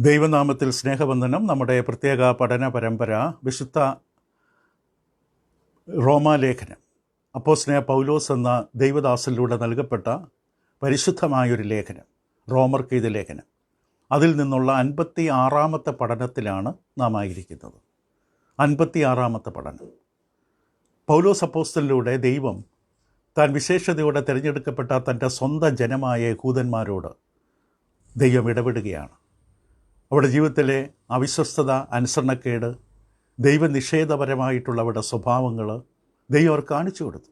ദൈവനാമത്തിൽ സ്നേഹവന്ദനം. നമ്മുടെ പ്രത്യേക പഠന പരമ്പര വിശുദ്ധ റോമാലേഖനം. അപ്പോസ്തലനായ പൗലോസ് എന്ന ദൈവദാസനിലൂടെ നൽകപ്പെട്ട പരിശുദ്ധമായൊരു ലേഖനം, റോമർക്ക് എഴുതിയ ലേഖനം. അതിൽ നിന്നുള്ള 56-ാമത്തെ പഠനത്തിലാണ് നാം ആയിരിക്കുന്നത്. 56-ാമത്തെ പഠനം. പൗലോസ് അപ്പോസ്തലനിലൂടെ ദൈവം താൻ വിശേഷതയോടെ തിരഞ്ഞെടുക്കപ്പെട്ട തൻ്റെ സ്വന്തം ജനമായ യഹൂദന്മാരോട് ദൈവം ഇടപെടുകയാണ്. അവരുടെ ജീവിതത്തിലെ അവിശ്വസ്തത, അനുസരണക്കേട്, ദൈവനിഷേധപരമായിട്ടുള്ള അവരുടെ സ്വഭാവങ്ങൾ ദൈവം അവർ കാണിച്ചു കൊടുത്തു.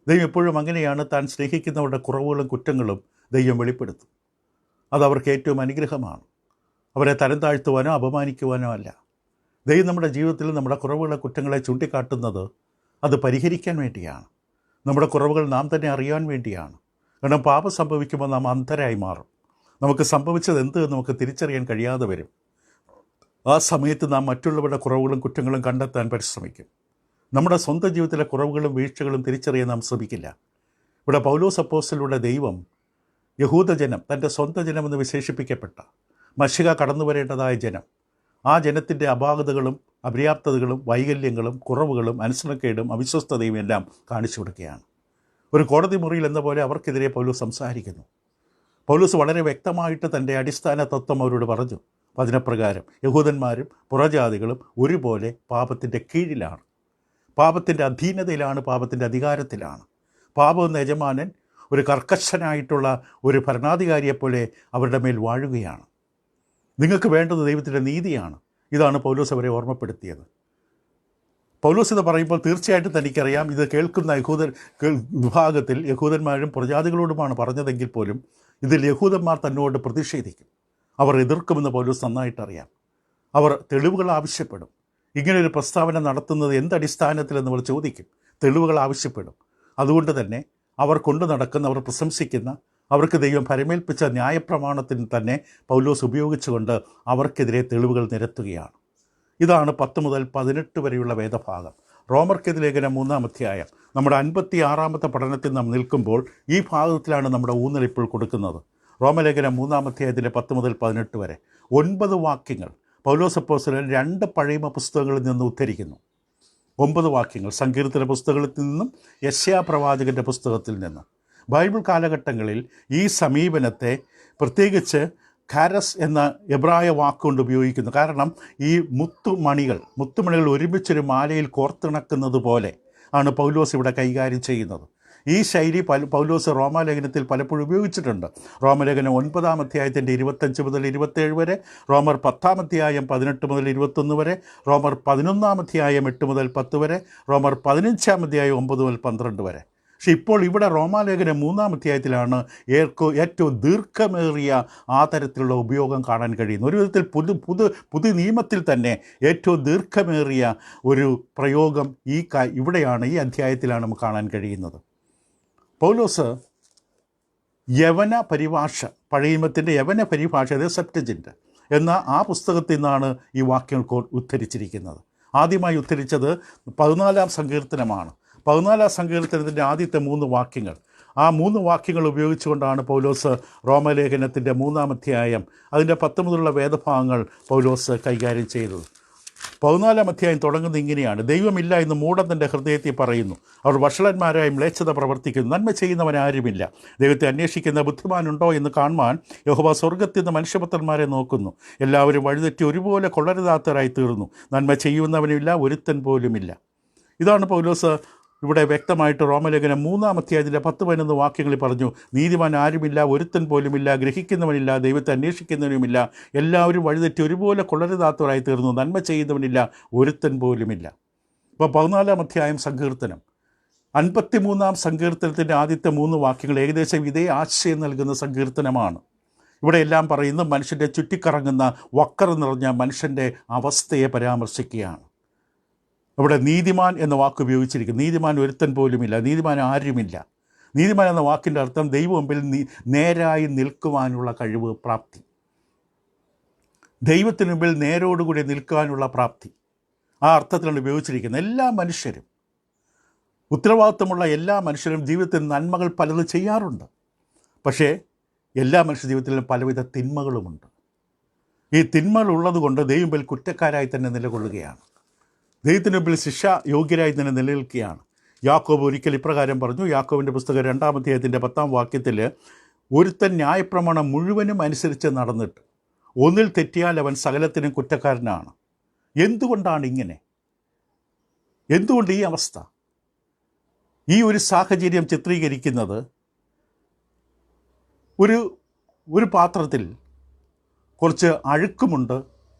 ദൈവം എപ്പോഴും അങ്ങനെയാണ്, താൻ സ്നേഹിക്കുന്നവരുടെ കുറവുകളും കുറ്റങ്ങളും ദൈവം വെളിപ്പെടുത്തും. അതവർക്ക് ഏറ്റവും അനുഗ്രഹമാണ്. അവരെ തരം താഴ്ത്തുവാനോ അപമാനിക്കുവാനോ അല്ല. ദൈവം നമ്മുടെ ജീവിതത്തിൽ നമ്മുടെ കുറവുകളെ, കുറ്റങ്ങളെ ചൂണ്ടിക്കാട്ടുന്നത് അത് പരിഹരിക്കാൻ വേണ്ടിയാണ്. നമ്മുടെ കുറവുകൾ നാം തന്നെ അറിയാൻ വേണ്ടിയാണ്. കാരണം പാപം സംഭവിക്കുമ്പോൾ നാം അന്ധരായി മാറും. നമുക്ക് സംഭവിച്ചത് എന്ത് എന്ന് നമുക്ക് തിരിച്ചറിയാൻ കഴിയാതെ വരും. ആ സമയത്ത് നാം മറ്റുള്ളവരുടെ കുറവുകളും കുറ്റങ്ങളും കണ്ടെത്താൻ പരിശ്രമിക്കും. നമ്മുടെ സ്വന്തം ജീവിതത്തിലെ കുറവുകളും വീഴ്ചകളും തിരിച്ചറിയാൻ നാം ശ്രമിക്കില്ല. ഇവിടെ പൗലോസ് അപ്പോസ്തലനിലൂടെ ദൈവം യഹൂദജനം, തൻ്റെ സ്വന്തം ജനമെന്ന് വിശേഷിപ്പിക്കപ്പെട്ട മശിഹ കടന്നു വരേണ്ടതായ ജനം, ആ ജനത്തിൻ്റെ അപാകതകളും അപര്യാപ്തതകളും വൈകല്യങ്ങളും കുറവുകളും അനുസരണക്കേടും അവിശ്വസ്തതയും എല്ലാം കാണിച്ചു കൊടുക്കുകയാണ്. ഒരു കോടതി മുറിയിൽ എന്ന പോലെ അവർക്കെതിരെ പൗലോസ് സംസാരിക്കുന്നു. പൗലോസ് വളരെ വ്യക്തമായിട്ട് തൻ്റെ അടിസ്ഥാന തത്വം അവരോട് പറഞ്ഞു. വചനപ്രകാരം യഹൂദന്മാരും പുറജാതികളും ഒരുപോലെ പാപത്തിൻ്റെ കീഴിലാണ്, പാപത്തിൻ്റെ അധീനതയിലാണ്, പാപത്തിൻ്റെ അധികാരത്തിലാണ്. പാപം എന്ന യജമാനൻ ഒരു കർക്കശനായിട്ടുള്ള ഒരു ഭരണാധികാരിയെപ്പോലെ അവരുടെ മേൽ വാഴുകയാണ്. നിങ്ങൾക്ക് വേണ്ടത് ദൈവത്തിൻ്റെ നീതിയാണ്. ഇതാണ് പൗലോസ് അവരെ ഓർമ്മപ്പെടുത്തിയത്. പൗലോസ് ഇത് പറയുമ്പോൾ തീർച്ചയായിട്ടും തനിക്കറിയാം, ഇത് കേൾക്കുന്ന വിഭാഗത്തിൽ യഹൂദന്മാരും പ്രജാതികളോടുമാണ് പറഞ്ഞതെങ്കിൽ പോലും ഇതിൽ യഹൂദന്മാർ തന്നോട് പ്രതിഷേധിക്കും, അവർ എതിർക്കുമെന്ന് പൗലോസ് നന്നായിട്ടറിയാം. അവർ തെളിവുകൾ ആവശ്യപ്പെടും. ഇങ്ങനൊരു പ്രസ്താവന നടത്തുന്നത് എന്തടിസ്ഥാനത്തിലെന്ന് അവർ ചോദിക്കും, തെളിവുകൾ ആവശ്യപ്പെടും. അതുകൊണ്ട് തന്നെ അവർ കൊണ്ടു നടക്കുന്ന, അവർ പ്രശംസിക്കുന്ന, അവർക്ക് ദൈവം ഭരമേൽപ്പിച്ച ന്യായപ്രമാണത്തിന് തന്നെ പൗലോസ് ഉപയോഗിച്ചുകൊണ്ട് അവർക്കെതിരെ തെളിവുകൾ നിരത്തുകയാണ്. ഇതാണ് 10 മുതൽ 18 വരെയുള്ള വേദഭാഗം. റോമർക്കെതിരെ ലേഖനം 3-ാം അധ്യായം. നമ്മുടെ 56-ാമത്തെ പഠനത്തിൽ നാം നിൽക്കുമ്പോൾ ഈ ഭാഗത്തിലാണ് നമ്മുടെ ഊന്നൽ ഇപ്പോൾ കൊടുക്കുന്നത്. റോമലേഖനം 3-ാം അധ്യായത്തിലെ 10 മുതൽ 18 വരെ 9 വാക്യങ്ങൾ പൗലോസ് അപ്പോസ്തലൻ 2 പഴയ പുസ്തകങ്ങളിൽ നിന്ന് ഉദ്ധരിക്കുന്നു. 9 വാക്യങ്ങൾ സങ്കീർത്തന പുസ്തകത്തിൽ നിന്നും യെശയ്യാ പ്രവാചകൻ്റെ പുസ്തകത്തിൽ നിന്ന്. ബൈബിൾ കാലഘട്ടങ്ങളിൽ ഈ സമീപനത്തെ പ്രത്യേകിച്ച് ഖാരസ് എന്ന എബ്രായ വാക്കുകൊണ്ട് ഉപയോഗിക്കുന്നു. കാരണം ഈ മുത്തുമണികൾ ഒരുമിച്ചൊരു മാലയിൽ കോർത്തിണക്കുന്നത് പോലെ ആണ് പൗലോസ് ഇവിടെ കൈകാര്യം ചെയ്യുന്നത്. ഈ ശൈലി പൗലോസ് റോമാലേഖനത്തിൽ പലപ്പോഴും ഉപയോഗിച്ചിട്ടുണ്ട്. റോമലേഖനം 9-ാം അധ്യായത്തിൻ്റെ 25 മുതൽ 27 വരെ, റോമർ 10-ാം അധ്യായം 18 മുതൽ 21 വരെ, റോമർ 11-ാം അധ്യായം 8 മുതൽ 10 വരെ, റോമർ 15-ാം അധ്യായം 9 മുതൽ 12 വരെ. പക്ഷെ ഇപ്പോൾ ഇവിടെ റോമാലേഖനം 3-ാം അധ്യായത്തിലാണ് ഏറ്റവും ദീർഘമേറിയ ആ തരത്തിലുള്ള ഉപയോഗം കാണാൻ കഴിയുന്നത്. ഒരു വിധത്തിൽ പുതു നിയമത്തിൽ തന്നെ ഏറ്റവും ദീർഘമേറിയ ഒരു പ്രയോഗം ഇവിടെയാണ്, ഈ അധ്യായത്തിലാണ് നമുക്ക് കാണാൻ കഴിയുന്നത്. പൗലോസ് യവന പരിഭാഷ, പഴയ നിയമത്തിൻ്റെ യവന പരിഭാഷ, അതായത് സെപ്റ്റജിൻ്റ് എന്ന ആ പുസ്തകത്തിൽ നിന്നാണ് ഈ വാക്യങ്ങൾ ഉദ്ധരിച്ചിരിക്കുന്നത്. ആദ്യമായി ഉദ്ധരിച്ചത് 14-ാം സങ്കീർത്തനമാണ്. 14-ാം സങ്കീർത്തനത്തിൻ്റെ ആദ്യത്തെ 3 വാക്യങ്ങൾ, ആ 3 വാക്യങ്ങൾ ഉപയോഗിച്ചുകൊണ്ടാണ് പൗലോസ് റോമലേഖനത്തിൻ്റെ 3-ാം അധ്യായം അതിൻ്റെ 10 മുതലുള്ള വേദഭാഗങ്ങൾ പൗലോസ് കൈകാര്യം ചെയ്തത്. 14-ാം അധ്യായം തുടങ്ങുന്നത് ഇങ്ങനെയാണ്: ദൈവമില്ല എന്ന് മൂഢൻ തൻ്റെ ഹൃദയത്തിൽ പറയുന്നു, അവർ വഷളന്മാരായി മ്ലേച്ഛത പ്രവർത്തിക്കുന്നു, നന്മ ചെയ്യുന്നവൻ ആരുമില്ല, ദൈവത്തെ അന്വേഷിക്കുന്ന ബുദ്ധിമാനുണ്ടോ എന്ന് കാണുവാൻ യഹോവ സ്വർഗ്ഗത്തിൽ നിന്ന് മനുഷ്യപുത്രന്മാരെ നോക്കുന്നു, എല്ലാവരും വഴിതെറ്റി ഒരുപോലെ കൊള്ളരുതാത്തവരായി തീർന്നു, നന്മ ചെയ്യുന്നവനുമില്ല, ഒരുത്തൻ പോലുമില്ല. ഇതാണ് പൗലോസ് ഇവിടെ വ്യക്തമായിട്ട് റോമലേഖനം 3-ാം അധ്യായത്തിൻ്റെ 10-11 വാക്യങ്ങളിൽ പറഞ്ഞു. നീതിമാൻ ആരുമില്ല, ഒരുത്തൻ പോലുമില്ല, ഗ്രഹിക്കുന്നവനില്ല, ദൈവത്തെ അന്വേഷിക്കുന്നവനുമില്ല, എല്ലാവരും വഴിതെറ്റി ഒരുപോലെ കൊള്ളരുതാത്തവരായി തീർന്നു, നന്മ ചെയ്യുന്നവനില്ല, ഒരുത്തൻ പോലുമില്ല. ഇപ്പോൾ 14-ാം അധ്യായം സങ്കീർത്തനം, 53-ാം സങ്കീർത്തനത്തിൻ്റെ ആദ്യത്തെ 3 വാക്യങ്ങൾ ഏകദേശം ഇതേ ആശയം നൽകുന്ന സങ്കീർത്തനമാണ്. ഇവിടെ എല്ലാം പറയുന്നത് മനുഷ്യൻ്റെ ചുറ്റിക്കറങ്ങുന്ന വക്കർ നിറഞ്ഞ മനുഷ്യൻ്റെ അവസ്ഥയെ പരാമർശിക്കുകയാണ്. ഇവിടെ നീതിമാൻ എന്ന വാക്ക് ഉപയോഗിച്ചിരിക്കുന്നു. നീതിമാൻ ഒരുത്തൻ പോലുമില്ല, നീതിമാൻ ആരുമില്ല. നീതിമാൻ എന്ന വാക്കിൻ്റെ അർത്ഥം ദൈവം മുമ്പിൽ നേരായി നിൽക്കുവാനുള്ള കഴിവ്, പ്രാപ്തി. ദൈവത്തിന് മുമ്പിൽ നേരോടുകൂടി നിൽക്കുവാനുള്ള പ്രാപ്തി, ആ അർത്ഥത്തിലാണ് ഉപയോഗിച്ചിരിക്കുന്നത്. എല്ലാ മനുഷ്യരും, ഉത്തരവാദിത്വമുള്ള എല്ലാ മനുഷ്യരും ജീവിതത്തിൽ നന്മകൾ പലത് ചെയ്യാറുണ്ട്. പക്ഷേ എല്ലാ മനുഷ്യ ജീവിതത്തിലും പലവിധ തിന്മകളുമുണ്ട്. ഈ തിന്മകൾ ഉള്ളതുകൊണ്ട് ദൈവം മുമ്പിൽ കുറ്റക്കാരായി തന്നെ നിലകൊള്ളുകയാണ്. ദൈവത്തിന് മുമ്പിൽ ശിക്ഷ യോഗ്യരായി തന്നെ നിലനിൽക്കുകയാണ്. യാക്കോബ് ഒരിക്കൽ ഇപ്രകാരം പറഞ്ഞു. യാക്കോബിൻ്റെ പുസ്തകം 2-ാം അധ്യായത്തിൻ്റെ 10-ാം വാക്യത്തിൽ, ഒരുത്തൻ ന്യായപ്രമാണം മുഴുവനും അനുസരിച്ച് നടന്നിട്ട് ഒന്നിൽ തെറ്റിയാൽ അവൻ സകലത്തിനും കുറ്റക്കാരനാണ്. എന്തുകൊണ്ടാണ് ഇങ്ങനെ? എന്തുകൊണ്ട് ഈ അവസ്ഥ? ഈ ഒരു സാഹചര്യം ചിത്രീകരിക്കുന്നത് ഒരു പാത്രത്തിൽ കുറച്ച് അഴുക്കുമുണ്ട്,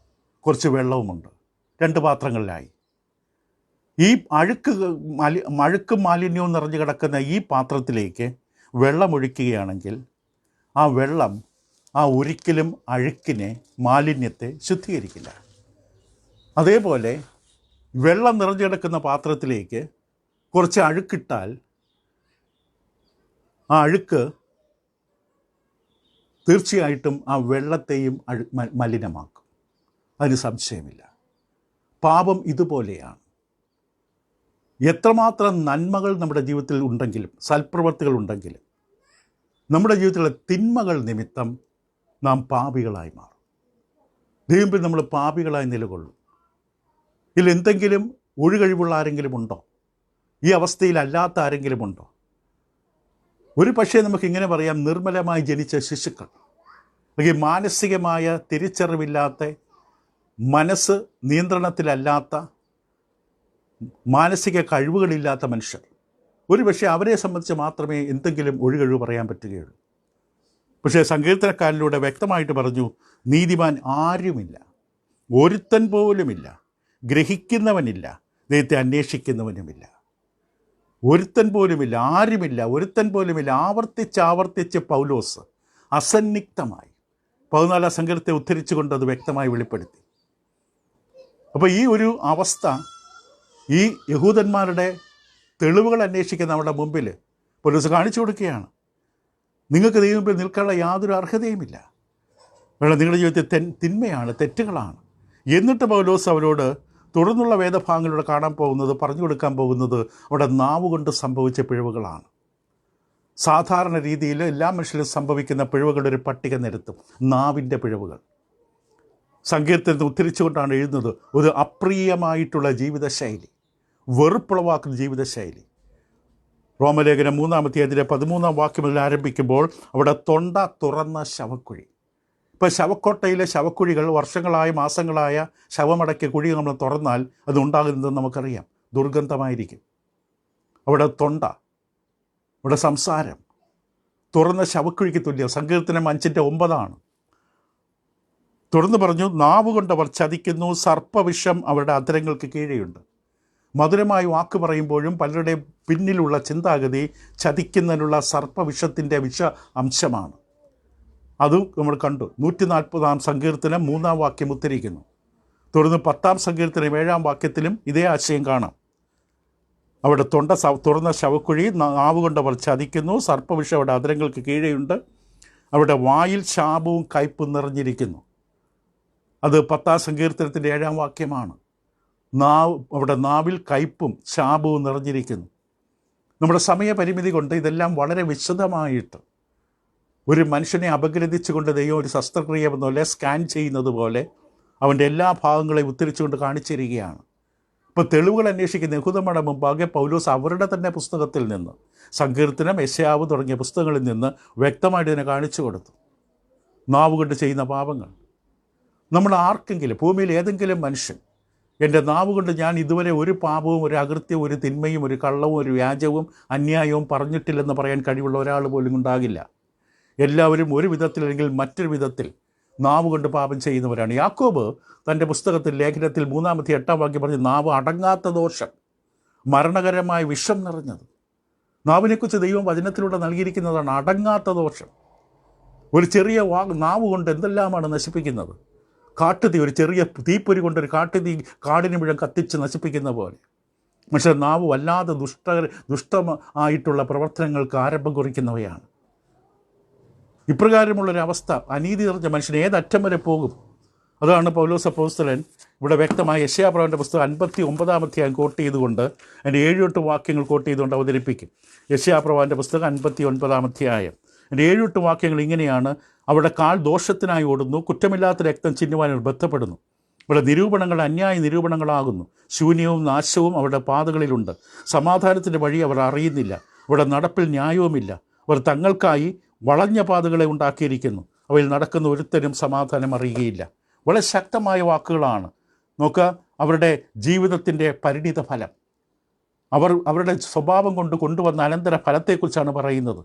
കുറച്ച് വെള്ളവുമുണ്ട്. 2 പാത്രങ്ങളിലായി. ഈ അഴുക്കും മാലിന്യവും നിറഞ്ഞു കിടക്കുന്ന ഈ പാത്രത്തിലേക്ക് വെള്ളമൊഴിക്കുകയാണെങ്കിൽ ആ വെള്ളം ഒരിക്കലും അഴുക്കിനെ, മാലിന്യത്തെ ശുദ്ധീകരിക്കില്ല. അതേപോലെ വെള്ളം നിറഞ്ഞു കിടക്കുന്ന പാത്രത്തിലേക്ക് കുറച്ച് അഴുക്കിട്ടാൽ ആ അഴുക്ക് തീർച്ചയായിട്ടും ആ വെള്ളത്തെയും മലിനമാക്കും. അതിന് സംശയമില്ല. പാപം ഇതുപോലെയാണ്. എത്രമാത്രം നന്മകൾ നമ്മുടെ ജീവിതത്തിൽ ഉണ്ടെങ്കിലും, സൽപ്രവൃത്തികൾ ഉണ്ടെങ്കിലും, നമ്മുടെ ജീവിതത്തിലെ തിന്മകൾ നിമിത്തം നാം പാപികളായി മാറും. ദൈവം നമ്മൾ പാപികളായി നിലകൊള്ളും. ഇതിൽ എന്തെങ്കിലും ഒഴുകഴിവുള്ള ആരെങ്കിലും ഉണ്ടോ? ഈ അവസ്ഥയിലല്ലാത്ത ആരെങ്കിലും ഉണ്ടോ? ഒരു പക്ഷേ നമുക്കിങ്ങനെ പറയാം, നിർമ്മലമായി ജനിച്ച ശിശുക്കൾ, അല്ലെങ്കിൽ മാനസികമായ തിരിച്ചറിവില്ലാത്ത, മനസ്സ് നിയന്ത്രണത്തിലല്ലാത്ത, മാനസിക കഴിവുകളില്ലാത്ത മനുഷ്യർ. ഒരു പക്ഷേ അവരെ സംബന്ധിച്ച് മാത്രമേ എന്തെങ്കിലും ഒഴുകഴിവ് പറയാൻ പറ്റുകയുള്ളൂ. പക്ഷേ സങ്കീർത്തനക്കാരിലൂടെ വ്യക്തമായിട്ട് പറഞ്ഞു, നീതിമാൻ ആരുമില്ല, ഒരുത്തൻ പോലുമില്ല, ഗ്രഹിക്കുന്നവനില്ല, ദൈവത്തെ അന്വേഷിക്കുന്നവനുമില്ല. ഒരുത്തൻ പോലുമില്ല, ആരുമില്ല, ഒരുത്തൻ പോലുമില്ല. ആവർത്തിച്ച് പൗലോസ് അസന്നിഗ്ധമായി 14-ാം സങ്കീർത്തനത്തെ ഉദ്ധരിച്ചുകൊണ്ട് അത് വ്യക്തമായി വെളിപ്പെടുത്തി. അപ്പോൾ ഈ ഒരു അവസ്ഥ ഈ യഹൂദന്മാരുടെ തെളിവുകൾ അന്വേഷിക്കുന്ന നമ്മുടെ മുമ്പിൽ പൗലോസ് കാണിച്ചു കൊടുക്കുകയാണ്. നിങ്ങൾക്ക് ദൈവം മുമ്പിൽ നിൽക്കാനുള്ള യാതൊരു അർഹതയുമില്ല. നിങ്ങളുടെ ജീവിതത്തിൽ തിന്മയാണ്, തെറ്റുകളാണ്. എന്നിട്ട് പൗലോസ് അവരോട് തുടർന്നുള്ള വേദഭാഗങ്ങളിലൂടെ പറഞ്ഞു കൊടുക്കാൻ പോകുന്നത് അവിടെ നാവുകൊണ്ട് സംഭവിച്ച പിഴവുകളാണ്. സാധാരണ രീതിയിൽ എല്ലാ മനുഷ്യരും സംഭവിക്കുന്ന പിഴവുകളുടെ ഒരു പട്ടിക നിരത്തും. നാവിൻ്റെ പിഴവുകൾ സങ്കീർത്തനത്തിൽ ഉദ്ധരിച്ചുകൊണ്ടാണ് എഴുതുന്നത്. ഒരു അപ്രിയമായിട്ടുള്ള ജീവിതശൈലി, വെറുപ്പുളവാക്കുന്ന ജീവിതശൈലി. റോമലേഖനം 3-ാം അധ്യായത്തിൻ്റെ 13-ാം വാക്യം മുതൽ ആരംഭിക്കുമ്പോൾ അവിടെ തൊണ്ട തുറന്ന ശവക്കുഴി. ഇപ്പോൾ ശവക്കോട്ടയിലെ ശവക്കുഴികൾ വർഷങ്ങളായ, മാസങ്ങളായ ശവമടക്കിയ കുഴി നമ്മൾ തുറന്നാൽ അതുണ്ടാകുന്നതെന്ന് നമുക്കറിയാം. ദുർഗന്ധമായിരിക്കും. അവിടെ തൊണ്ട, അവിടെ സംസാരം തുറന്ന ശവക്കുഴിക്ക് തുല്യം. സങ്കീർത്തനം 5:9 തുടർന്ന് പറഞ്ഞു, നാവുകൊണ്ടവർ ചതിക്കുന്നു, സർപ്പവിഷം അവരുടെ അധരങ്ങൾക്ക് കീഴെയുണ്ട്. മധുരമായി വാക്ക് പറയുമ്പോഴും പലരുടെ പിന്നിലുള്ള ചിന്താഗതി ചതിക്കുന്നതിനുള്ള സർപ്പവിഷത്തിൻ്റെ വിഷ അംശമാണ്. അതും നമ്മൾ കണ്ടു. 140-ാം സങ്കീർത്തനം 3-ാം വാക്യം ഉദ്ധരിക്കുന്നു. തുടർന്ന് 10-ാം സങ്കീർത്തനം 7-ാം വാക്യത്തിലും ഇതേ ആശയം കാണാം. അവിടെ തുറന്ന ശവക്കുഴി, നാവുകൊണ്ടവർ ചതിക്കുന്നു, സർപ്പവിഷം അവിടെ അധരങ്ങൾക്ക് കീഴെയുണ്ട്, അവിടെ വായിൽ ശാപവും കയ്പും നിറഞ്ഞിരിക്കുന്നു. അത് 10-ാം സങ്കീർത്തനത്തിൻ്റെ 7-ാം വാക്യമാണ്. അവിടെ നാവിൽ കയ്പും ശാപവും നിറഞ്ഞിരിക്കുന്നു. നമ്മുടെ സമയപരിമിതി കൊണ്ട് ഇതെല്ലാം വളരെ വിശദമായിട്ട് ഒരു മനുഷ്യനെ അപഗ്രഥിച്ചുകൊണ്ട് ദൈവം ഒരു ശസ്ത്രക്രിയ പോലെ സ്കാൻ ചെയ്യുന്നത് പോലെ അവൻ്റെ എല്ലാ ഭാഗങ്ങളെയും ഉദ്ധരിച്ചുകൊണ്ട് കാണിച്ചിരിക്കുകയാണ്. ഇപ്പോൾ തെളിവുകൾ അന്വേഷിക്കുന്ന യഹൂദന്മാരുടെ മുമ്പാകെ പൗലോസ് അവരുടെ തന്നെ പുസ്തകത്തിൽ നിന്ന്, സങ്കീർത്തനം, യെശയ്യാവ് തുടങ്ങിയ പുസ്തകങ്ങളിൽ നിന്ന് വ്യക്തമായിട്ട് ഇതിനെ കാണിച്ചു കൊടുത്തു. നാവുകൊണ്ട് ചെയ്യുന്ന പാപങ്ങൾ. നമ്മൾ ആർക്കെങ്കിലും, ഭൂമിയിൽ ഏതെങ്കിലും മനുഷ്യൻ എൻ്റെ നാവുകൊണ്ട് ഞാൻ ഇതുവരെ ഒരു പാപവും, ഒരു അകൃത്യവും, ഒരു തിന്മയും, ഒരു കള്ളവും, ഒരു വ്യാജവും, അന്യായവും പറഞ്ഞിട്ടില്ലെന്ന് പറയാൻ കഴിവുള്ള ഒരാൾ പോലും ഉണ്ടാകില്ല. എല്ലാവരും ഒരു വിധത്തിലല്ലെങ്കിൽ മറ്റൊരു വിധത്തിൽ നാവുകൊണ്ട് പാപം ചെയ്യുന്നവരാണ്. യാക്കോബ് തൻ്റെ പുസ്തകത്തിൽ, ലേഖനത്തിൽ 3-ാം അധ്യായം 8-ാം വാക്യം പറഞ്ഞ്, നാവ് അടങ്ങാത്ത ദോഷം, മരണകരമായ വിഷം നിറഞ്ഞത്. നാവിനെക്കുറിച്ച് ദൈവം വചനത്തിലൂടെ നൽകിയിരിക്കുന്നതാണ് അടങ്ങാത്ത ദോഷം. ഒരു ചെറിയ നാവ് കൊണ്ട് എന്തെല്ലാമാണ് നശിപ്പിക്കുന്നത്. കാട്ടുതീ, ഒരു ചെറിയ തീപ്പൊരി കൊണ്ട് ഒരു കാട്ടുതീ കാടിന് മുഴുവൻ കത്തിച്ച് നശിപ്പിക്കുന്ന പോലെ. പക്ഷേ നാവ് വല്ലാതെ ദുഷ്ടമായിട്ടുള്ള പ്രവർത്തനങ്ങൾക്ക് ആരംഭം കുറിക്കുന്നവയാണ്. ഇപ്രകാരമുള്ളൊരവസ്ഥ, അനീതി നിറഞ്ഞ മനുഷ്യൻ ഏതറ്റം വരെ പോകും. അതാണ് പൗലോസ് അപ്പോസ്തലൻ ഇവിടെ വ്യക്തമായി യെശയ്യാപ്രവാചകന്റെ പുസ്തകം 59-ാം അധ്യായം കോട്ട് ചെയ്തുകൊണ്ട്, അതിൻ്റെ 7-8 വാക്യങ്ങൾ കോട്ട് ചെയ്തുകൊണ്ട് അവതരിപ്പിക്കും. യെശയ്യാപ്രവാചകന്റെ പുസ്തകം 59-ാം അധ്യായം എൻ്റെ 7-8 വാക്യങ്ങൾ ഇങ്ങനെയാണ്: അവിടെ കാൽ ദോഷത്തിനായി ഓടുന്നു, കുറ്റമില്ലാത്ത രക്തം ചിന്നുവാൻ ബന്ധപ്പെടുന്നു. ഇവിടെ നിരൂപണങ്ങൾ അന്യായ നിരൂപണങ്ങളാകുന്നു, ശൂന്യവും നാശവും അവരുടെ പാതകളിലുണ്ട്. സമാധാനത്തിൻ്റെ വഴി അവർ അറിയുന്നില്ല. അവിടെ നടപ്പിൽ ന്യായവുമില്ല. അവർ തങ്ങൾക്കായി വളഞ്ഞ പാതകളെ ഉണ്ടാക്കിയിരിക്കുന്നു. അവയിൽ നടക്കുന്ന ഒരുത്തരും സമാധാനം അറിയുകയില്ല. വളരെ ശക്തമായ വാക്കുകളാണ്. നോക്കുക, അവരുടെ ജീവിതത്തിൻ്റെ പരിണിത ഫലം, അവരുടെ സ്വഭാവം കൊണ്ട് കൊണ്ടുവന്ന അനന്തര ഫലത്തെക്കുറിച്ചാണ് പറയുന്നത്.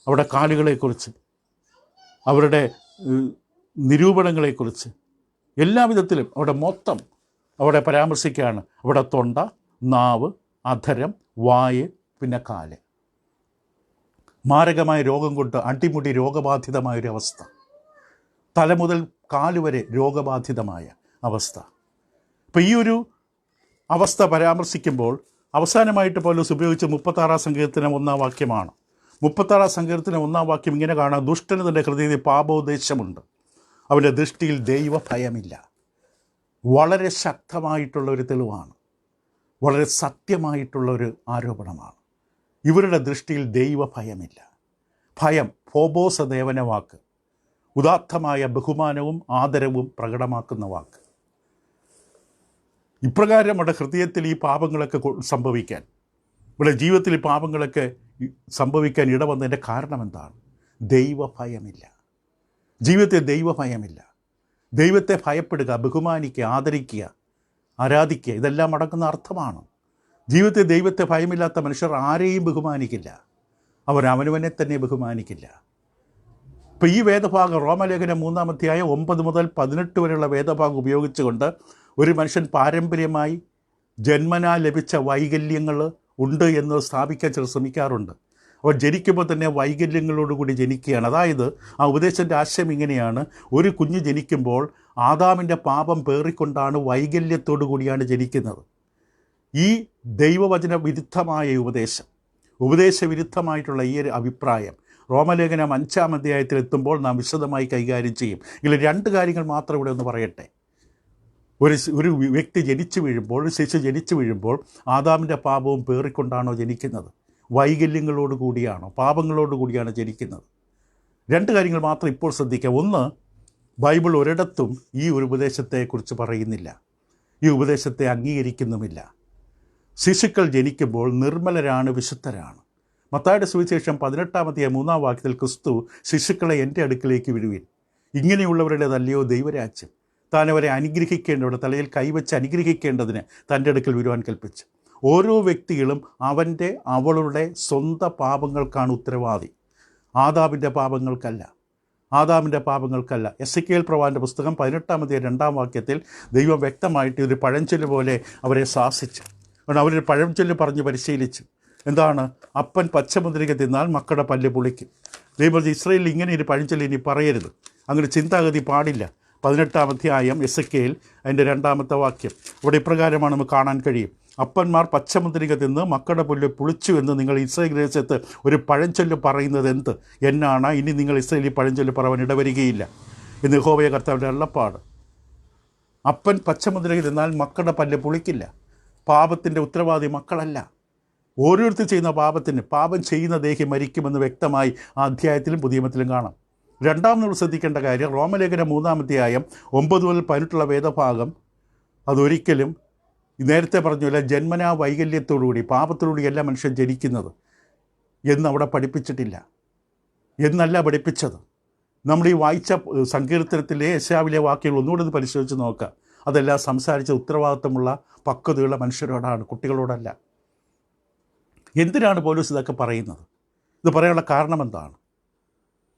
അവിടെ കാലുകളെക്കുറിച്ച്, അവരുടെ നിരൂപണങ്ങളെക്കുറിച്ച്, എല്ലാ വിധത്തിലും അവിടെ മൊത്തം അവിടെ പരാമർശിക്കുകയാണ്. അവിടെ തൊണ്ട, നാവ്, അധരം, വായ്, പിന്നെ കാല്. മാരകമായ രോഗം കൊണ്ട് അടിമുടി രോഗബാധിതമായൊരവസ്ഥ, തല മുതൽ കാലുവരെ രോഗബാധിതമായ അവസ്ഥ. ഇപ്പോൾ ഈ ഒരു അവസ്ഥ പരാമർശിക്കുമ്പോൾ അവസാനമായിട്ട് പൗലോസ് ഉപയോഗിച്ച് 36 സങ്കീർത്തനം 1 വാക്യമാണ്. 36 സങ്കീർത്തനം 1 വാക്യം ഇങ്ങനെ കാണാം: ദുഷ്ടന് തൻ്റെ ഹൃദയത്തിൽ പാപോദ്ദേശമുണ്ട്, അവൻ്റെ ദൃഷ്ടിയിൽ ദൈവഭയമില്ല. വളരെ ശക്തമായിട്ടുള്ള ഒരു തെളിവാണ്, വളരെ സത്യമായിട്ടുള്ള ഒരു ആരോപണമാണ്. ഇവരുടെ ദൃഷ്ടിയിൽ ദൈവഭയമില്ല. ഭയം, ഫോബോസ് എന്ന ദേവന വാക്ക്, ഉദാത്തമായ ബഹുമാനവും ആദരവും പ്രകടമാക്കുന്ന വാക്ക്. ഇപ്രകാരം അവിടെ ഹൃദയത്തിൽ ഈ പാപങ്ങളൊക്കെ സംഭവിക്കാൻ, ഇവിടെ ജീവിതത്തിൽ ഈ പാപങ്ങളൊക്കെ സംഭവിക്കാൻ ഇടവന്നതിൻ്റെ കാരണം എന്താണ്? ദൈവഭയമില്ല. ജീവിതത്തിൽ ദൈവഭയമില്ല. ദൈവത്തെ ഭയപ്പെടുക, ബഹുമാനിക്കുക, ആദരിക്കുക, ആരാധിക്കുക, ഇതെല്ലാം അടങ്ങുന്ന അർത്ഥമാണ്. ജീവിതത്തിൽ ദൈവത്തെ ഭയമില്ലാത്ത മനുഷ്യർ ആരെയും ബഹുമാനിക്കില്ല. അവർ അവനവനെ തന്നെ ബഹുമാനിക്കില്ല. ഇപ്പോൾ ഈ വേദഭാഗം റോമലേഖനം 3-ാം അധ്യായം 9 മുതൽ 18 വരെയുള്ള വേദഭാഗം ഉപയോഗിച്ചുകൊണ്ട് ഒരു മനുഷ്യൻ പാരമ്പര്യമായി ജന്മനാ ലഭിച്ച വൈകല്യങ്ങൾ ഉണ്ട് എന്ന് സ്ഥാപിക്കാൻ ചിലർ ശ്രമിക്കാറുണ്ട്. അവർ ജനിക്കുമ്പോൾ തന്നെ വൈകല്യങ്ങളോടുകൂടി ജനിക്കുകയാണ്. അതായത് ആ ഉപദേശത്തിൻ്റെ ആശയം ഇങ്ങനെയാണ്: ഒരു കുഞ്ഞ് ജനിക്കുമ്പോൾ ആദാമിൻ്റെ പാപം പേറിക്കൊണ്ടാണ് വൈകല്യത്തോടു കൂടിയാണ് ജനിക്കുന്നത്. ഈ ദൈവവചന വിരുദ്ധമായ ഉപദേശവിരുദ്ധമായിട്ടുള്ള ഈ ഒരു അഭിപ്രായം റോമലേഖനം 5-ാം അധ്യായത്തിൽ എത്തുമ്പോൾ നാം വിശദമായി കൈകാര്യം ചെയ്യും. ഇതിൽ 2 കാര്യങ്ങൾ മാത്രം ഇവിടെ ഒന്ന് പറയട്ടെ. ഒരു വ്യക്തി ജനിച്ചു വീഴുമ്പോൾ, ഒരു ശിശു ജനിച്ചു വീഴുമ്പോൾ ആദാമിൻ്റെ പാപവും പേറിക്കൊണ്ടാണോ ജനിക്കുന്നത്? വൈകല്യങ്ങളോട് കൂടിയാണോ, പാപങ്ങളോട് കൂടിയാണ് ജനിക്കുന്നത്? 2 കാര്യങ്ങൾ മാത്രം ഇപ്പോൾ ശ്രദ്ധിക്കുക. ഒന്ന്, ബൈബിൾ ഒരിടത്തും ഈ ഒരു ഉപദേശത്തെക്കുറിച്ച് പറയുന്നില്ല, ഈ ഉപദേശത്തെ അംഗീകരിക്കുന്നുമില്ല. ശിശുക്കൾ ജനിക്കുമ്പോൾ നിർമ്മലരാണ്, വിശുദ്ധരാണ്. മത്തായിയുടെ സുവിശേഷം 18-ാം അധ്യായം 3-ാം വാക്യത്തിൽ ക്രിസ്തു ശിശുക്കളെ എൻ്റെ അടുക്കിലേക്ക് വിടുവിൻ, ഇങ്ങനെയുള്ളവരുടേതല്ലയോ ദൈവരാജ്യം. താൻ അവരെ അനുഗ്രഹിക്കേണ്ടവിടെ തലയിൽ കൈവച്ച് അനുഗ്രഹിക്കേണ്ടതിന് തൻ്റെ അടുക്കൽ വരുവാൻ കൽപ്പിച്ചു. ഓരോ വ്യക്തികളും അവൻ്റെ അവളുടെ സ്വന്തം പാപങ്ങൾക്കാണ് ഉത്തരവാദി, ആദാമിൻ്റെ പാപങ്ങൾക്കല്ല. എസെക്കിയേൽ പ്രവാചകന്റെ പുസ്തകം 18-ാം അധ്യായം 2-ാം വാക്യത്തിൽ ദൈവം വ്യക്തമായിട്ട് ഒരു പഴഞ്ചൊല്ല് പോലെ അവരെ ശാസിച്ചു. അവരൊരു പഴഞ്ചൊല്ല് പറഞ്ഞ് പരിശീലിച്ചു. എന്താണ്? അപ്പൻ പച്ചമുന്തിരിക്ക തിന്നാൽ മക്കളുടെ പല്ല് പുളിക്കും. ദൈവം ഇസ്രായേലിൽ ഇങ്ങനെ ഒരു പഴഞ്ചൊല്ല് ഇനി പറയരുത്, അങ്ങനെ ചിന്താഗതി പാടില്ല. 18-ാം അധ്യായം എസെക്കിയേൽ അതിൻ്റെ 2-ാമത്തെ വാക്യം ഇവിടെ ഇപ്രകാരമാണ് നമുക്ക് കാണാൻ കഴിയും: അപ്പന്മാർ പച്ചമുന്തിരിക്ക തിന്ന് മക്കളുടെ പുല്ല് പുളിച്ചു എന്ന് നിങ്ങൾ ഇസ്രായേൽ ദേശത്ത് ഒരു പഴഞ്ചൊല്ല് പറയുന്നത് എന്ത്? എന്നാണ്? ഇനി നിങ്ങൾ ഇസ്രായേലി പഴഞ്ചൊല്ല് പറയാൻ ഇടവരികയില്ല എന്ന് യഹോവ കർത്താവിൻ്റെ അരുളപ്പാട്. അപ്പൻ പച്ചമുന്തിരിക്ക തിന്നാൽ മക്കളുടെ പല്ല് പുളിക്കില്ല. പാപത്തിൻ്റെ ഉത്തരവാദി മക്കളല്ല. ഓരോരുത്തർ ചെയ്യുന്ന പാപം ചെയ്യുന്ന ദേഹി മരിക്കുമെന്ന് വ്യക്തമായി ആ അധ്യായത്തിലും പുതിയ നിയമത്തിലും കാണാം. 2-ാം നമ്മൾ ശ്രദ്ധിക്കേണ്ട കാര്യം, റോമലേഖനം 3-ാം അധ്യായം 9 മുതൽ 18 വേദഭാഗം അതൊരിക്കലും നേരത്തെ പറഞ്ഞില്ല ജന്മനാ വൈകല്യത്തോടുകൂടി പാപത്തോടുകൂടി എല്ലാ മനുഷ്യൻ ജനിക്കുന്നത് എന്നവിടെ പഠിപ്പിച്ചിട്ടില്ല, എന്നല്ല പഠിപ്പിച്ചത്. നമ്മൾ ഈ വായിച്ച സങ്കീർത്തനത്തിലെ യെശയ്യാവിലെ വാക്യങ്ങൾ ഒന്നുകൂടെ പരിശോധിച്ച് നോക്കുക. അതെല്ലാം സംസാരിച്ച ഉത്തരവാദിത്തമുള്ള പക്വതയുള്ള മനുഷ്യരോടാണ്, കുട്ടികളോടല്ല. എന്തിനാണ് പൗലോസ് ഇതൊക്കെ പറയുന്നത്? ഇത് പറയാനുള്ള കാരണം എന്താണ്?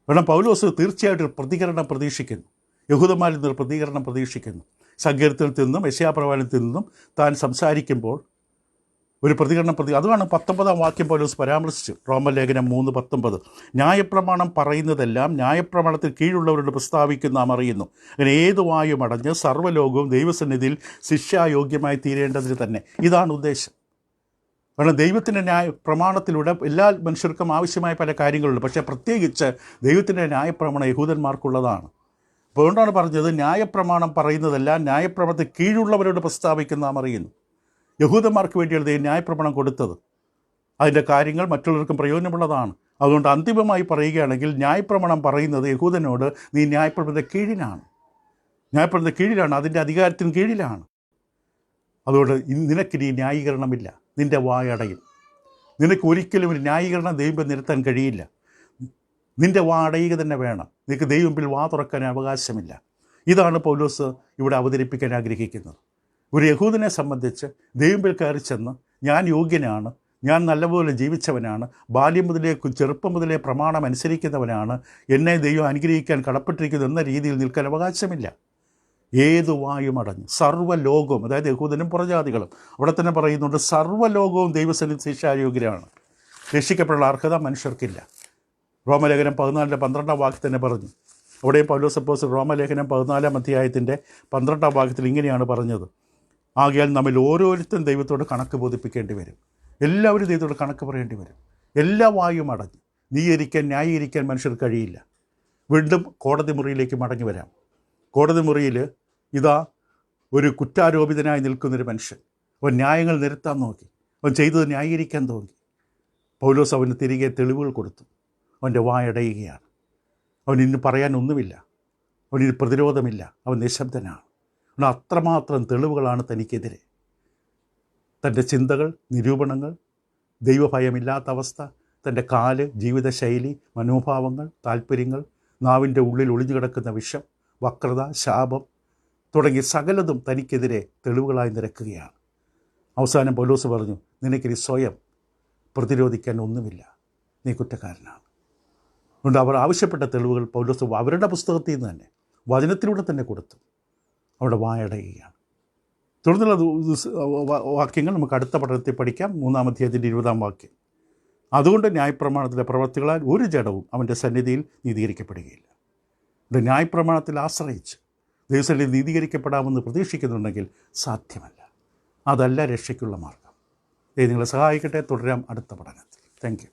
കാരണം പൗലോസ് തീർച്ചയായിട്ടും പ്രതികരണം പ്രതീക്ഷിക്കുന്നു. യഹൂദന്മാരിൽ നിന്ന് പ്രതികരണം പ്രതീക്ഷിക്കുന്നു. സങ്കീർത്തനത്തിൽ നിന്നും യെശയ്യാപ്രവാചകത്തിൽ നിന്നും താൻ സംസാരിക്കുമ്പോൾ ഒരു പ്രതികരണം അതുമാണ് 19-ാം വാക്യം പൗലോസ് പരാമർശിച്ചു. റോമലേഖനം 3:19 ന്യായപ്രമാണം പറയുന്നതെല്ലാം ന്യായപ്രമാണത്തിൽ കീഴുള്ളവരോട് പ്രസ്താവിക്കുന്ന നാം അറിയുന്നു. അങ്ങനെ ഏത് വായും അടഞ്ഞ് സർവ്വലോകവും ദൈവസന്നിധിയിൽ ശിക്ഷായോഗ്യമായി തീരേണ്ടതിന് തന്നെ. ഇതാണ് ഉദ്ദേശം. കാരണം ദൈവത്തിൻ്റെ പ്രമാണത്തിലൂടെ എല്ലാ മനുഷ്യർക്കും ആവശ്യമായ പല കാര്യങ്ങളുണ്ട്. പക്ഷേ പ്രത്യേകിച്ച് ദൈവത്തിൻ്റെ ന്യായപ്രമാണം യഹൂദന്മാർക്കുള്ളതാണ്. അപ്പോൾ അതുകൊണ്ടാണ് പറഞ്ഞത് ന്യായപ്രമാണം പറയുന്നതെല്ലാം ന്യായപ്രമാണത്തിൽ കീഴുള്ളവരോട് പ്രസ്താവിക്കുന്ന നാം അറിയുന്നു. യഹൂദന്മാർക്ക് വേണ്ടിയാണ് ദൈവം ന്യായപ്രമാണം കൊടുത്തത്. അതിൻ്റെ കാര്യങ്ങൾ മറ്റുള്ളവർക്കും പ്രയോജനമുള്ളതാണ്. അതുകൊണ്ട് അന്തിമമായി പറയുകയാണെങ്കിൽ ന്യായപ്രമാണം പറയുന്നത് യഹൂദനോട് നീ ന്യായപ്രമാണത്തിൻ്റെ കീഴിലാണ്, ന്യായപ്രമാണത്തിൻ്റെ കീഴിലാണ്, അതിൻ്റെ അധികാരത്തിന് കീഴിലാണ്. അതുകൊണ്ട് നിനക്കിനി ന്യായീകരണമില്ല, നിൻ്റെ വായടയും. നിനക്ക് ഒരിക്കലും ഒരു ന്യായീകരണം ദൈവം നിരത്താൻ കഴിയില്ല. നിൻ്റെ വാ അടയുക തന്നെ വേണം. നിനക്ക് ദൈവത്തിൽ വാ തുറക്കാൻ അവകാശമില്ല. ഇതാണ് പൗലോസ് ഇവിടെ അവതരിപ്പിക്കാൻ ആഗ്രഹിക്കുന്നത്. ഒരു യഹൂദനെ സംബന്ധിച്ച് ദൈവത്തിൽ കയറി ചെന്ന് ഞാൻ യോഗ്യനാണ്, ഞാൻ നല്ലപോലെ ജീവിച്ചവനാണ്, ബാല്യം മുതലേ ചെറുപ്പം മുതലേ പ്രമാണം അനുസരിക്കുന്നവനാണ്, എന്നെ ദൈവം അനുഗ്രഹിക്കാൻ കടപ്പെട്ടിരിക്കുന്നു എന്ന രീതിയിൽ നിൽക്കാൻ അവകാശമില്ല. ഏതു വായും അടഞ്ഞു സർവ്വലോകവും, അതായത് യഹൂദനും പുറജാതികളും, അവിടെ തന്നെ പറയുന്നുണ്ട് സർവ്വലോകവും ദൈവസന്നിധി ശിക്ഷായോഗ്യരാണ്. രക്ഷിക്കപ്പെടാനുള്ള അർഹത മനുഷ്യർക്കില്ല. റോമലേഖനം 14:12 വാക്യത്തിൽ തന്നെ പറഞ്ഞു. അവിടെയും പൗലോസ് അപ്പോസ്തലൻ റോമലേഖനം 14 അധ്യായത്തിൻ്റെ 12 വാക്യത്തിൽ ഇങ്ങനെയാണ് പറഞ്ഞത്: ആകയാൽ നമ്മിൽ ഓരോരുത്തരും ദൈവത്തോട് കണക്ക് ബോധിപ്പിക്കേണ്ടി വരും. എല്ലാവരും ദൈവത്തോട് കണക്ക് പറയേണ്ടി വരും. എല്ലാ വായും അടഞ്ഞ് നീകരിക്കാൻ ന്യായീകരിക്കാൻ മനുഷ്യർക്ക് കഴിയില്ല. വീണ്ടും കോടതി മുറിയിലേക്ക് മടങ്ങി വരാം. കോടതി മുറിയിൽ ഇതാ ഒരു കുറ്റാരോപിതനായി നിൽക്കുന്നൊരു മനുഷ്യൻ. അവൻ ന്യായങ്ങൾ നിരത്താൻ നോക്കി, അവൻ ചെയ്തത് ന്യായീകരിക്കാൻ തോന്നി. പൗലോസ് അവന് തിരികെ തെളിവുകൾ കൊടുത്തു. അവൻ്റെ വായടയുകയാണ്. അവനിന്ന് പറയാനൊന്നുമില്ല, അവനിന് പ്രതിരോധമില്ല, അവൻ നിശബ്ദനാണ്. അവൻ അത്രമാത്രം തെളിവുകളാണ് തനിക്കെതിരെ. തൻ്റെ ചിന്തകൾ, നിരൂപണങ്ങൾ, ദൈവഭയമില്ലാത്ത അവസ്ഥ, തൻ്റെ കാല്, ജീവിതശൈലി, മനോഭാവങ്ങൾ, താല്പര്യങ്ങൾ, നാവിൻ്റെ ഉള്ളിൽ ഒളിഞ്ഞു കിടക്കുന്ന വിഷം, വക്രത, ശാപം തുടങ്ങി സകലതും തനിക്കെതിരെ തെളിവുകളായി നിരക്കുകയാണ്. അവസാനം പൗലോസ് പറഞ്ഞു, നിനക്കിനി സ്വയം പ്രതിരോധിക്കാൻ ഒന്നുമില്ല, നീ കുറ്റക്കാരനാണ്. അതുകൊണ്ട് അവർ ആവശ്യപ്പെട്ട തെളിവുകൾ പൗലോസ് അവരുടെ പുസ്തകത്തിൽ നിന്ന് തന്നെ, വചനത്തിലൂടെ തന്നെ കൊടുത്തു. അവിടെ വായടയുകയാണ്. തുടർന്നുള്ള വാക്യങ്ങൾ നമുക്ക് അടുത്ത പഠനത്തിൽ പഠിക്കാം. 3-ാം അധ്യായത്തിൻ്റെ 20-ാം വാക്യം. അതുകൊണ്ട് ന്യായപ്രമാണത്തിലെ പ്രവൃത്തികളാൽ ഒരു ജഡവും അവൻ്റെ സന്നിധിയിൽ നീതീകരിക്കപ്പെടുകയില്ല. ന്യായപ്രമാണത്തിൽ ആശ്രയിച്ച് ദൈവസന്നിധിയിൽ നീതീകരിക്കപ്പെടാമെന്ന് പ്രതീക്ഷിക്കുന്നുണ്ടെങ്കിൽ സാധ്യമല്ല. അതല്ല രക്ഷയ്ക്കുള്ള മാർഗം. നിങ്ങളെ സഹായിക്കട്ടെ. തുടരാം അടുത്ത പഠനത്തിൽ. Thank you.